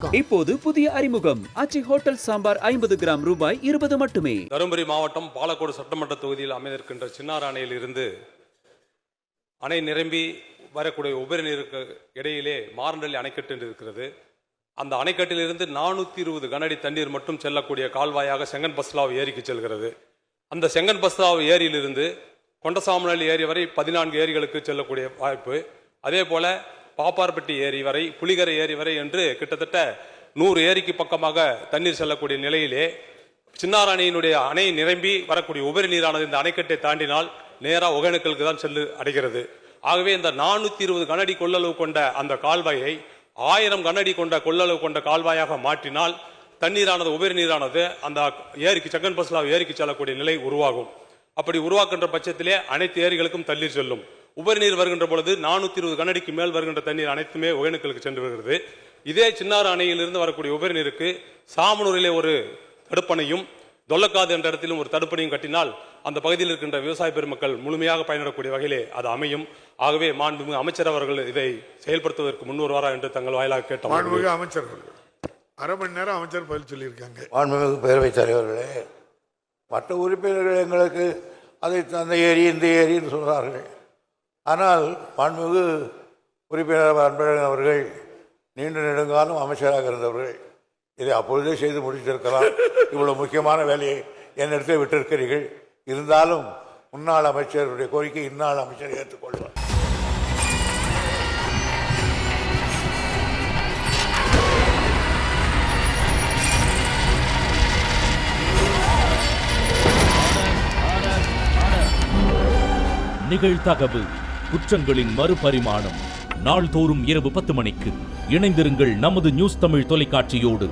இப்போது புதிய அறிமுகம் ஆச்சி ஹோட்டல் சாம்பார் 50 கிராம் ரூபாய் 20 மட்டுமே. தருமபுரி மாவட்டம் பாலக்கோடு சட்டமன்ற தொகுதியில் அமைந்திருக்கின்ற சின்னார் அணையில் இருந்து அணை நிரம்பி வரக்கூடிய உபரி நீருக்கு இடையிலே மாரண்டல்லி அணைக்கட்டு இருக்கிறது. அந்த அணைக்கட்டிலிருந்து 420 கனஅடி தண்ணீர் மட்டும் செல்லக்கூடிய கால்வாயாக செங்கன் பஸ்லாவ் ஏரிக்கு செல்கிறது. அந்த செங்கன் பஸ்லாவ் ஏரியிலிருந்து கொண்டசாமநல்லி ஏரி வரை 14 ஏரிகளுக்கு செல்லக்கூடிய வாய்ப்பு. அதே போல பாப்பார்பட்டி ஏரி வரை, புலிகரை ஏரி வரை என்று கிட்டத்தட்ட 100 ஏரிக்கு பக்கமாக தண்ணீர் செல்லக்கூடிய நிலையிலே சின்னார் அணையினுடைய அணை நிரம்பி வரக்கூடிய உபரி நீரானது இந்த அணைக்கட்டை தாண்டினால் நேராக ஒகேனக்கலுக்கு தான் செல்லு அடைகிறது. ஆகவே இந்த 420 கனஅடி கொள்ளளவு கொண்ட அந்த கால்வாயை 1000 கனஅடி கொண்ட கொள்ளளவு கொண்ட கால்வாயாக மாற்றினால் தண்ணீரானது உபரி நீரானது அந்த ஏரிக்கு செங்கன் பஸ்லாவ் ஏரிக்கு செல்லக்கூடிய நிலை உருவாகும். அப்படி உருவாக்குகின்ற பட்சத்திலே அனைத்து ஏரிகளுக்கும் தண்ணீர் செல்லும். உபரி நீர் வருகின்ற பொழுது 420 கனஅடிக்கு மேல் வருகின்ற தண்ணீர் அனைத்துமே ஒகேனக்கலுக்கு சென்று வருகிறது. இதே சின்னார் அணையிலிருந்து வரக்கூடிய உபரி நீருக்கு சாமனூரிலே ஒரு தடுப்பணையும் தொல்லக்காது என்ற இடத்திலும் ஒரு தடுப்பணையும் கட்டினால் அந்த பகுதியில் இருக்கின்ற விவசாய பெருமக்கள் முழுமையாக பயன்படக்கூடிய வகையிலே அது அமையும். ஆகவே மாண்புமிகு அமைச்சர் அவர்கள் இதை செயல்படுத்துவதற்கு முன்வருவாரா என்று தங்கள் வாயிலாக கேட்டார். மாண்புமிகு அமைச்சர் அரை மணி நேரம் அமைச்சர் பதில் சொல்லியிருக்காங்க. மாண்புமிகு பேரவைத் தலைவர்களே, மற்ற உறுப்பினர்கள் எங்களுக்கு அதை அந்த ஏரி இந்த ஏரின்னு சொல்கிறார்கள். ஆனால் மாண்புமிகு உறுப்பினர் அன்பழகன் அவர்கள் நீண்ட நெடுங்காலம் அமைச்சராக இருந்தவர்கள் இதை அப்பொழுதே செய்து முடித்திருக்கலாம். இவ்வளவு முக்கியமான வேலையை என்னிடத்தில் விட்டிருக்கிறீர்கள். இருந்தாலும் முன்னாள் அமைச்சருடைய கோரிக்கை இந்நாள் அமைச்சர் ஏற்றுக்கொள்வார். நிகழ்தகவு குற்றங்களின் மறுபரிமாணம் நாள்தோறும் இரவு 10 மணிக்கு இணைந்திருங்கள் நமது நியூஸ் தமிழ் தொலைக்காட்சியோடு.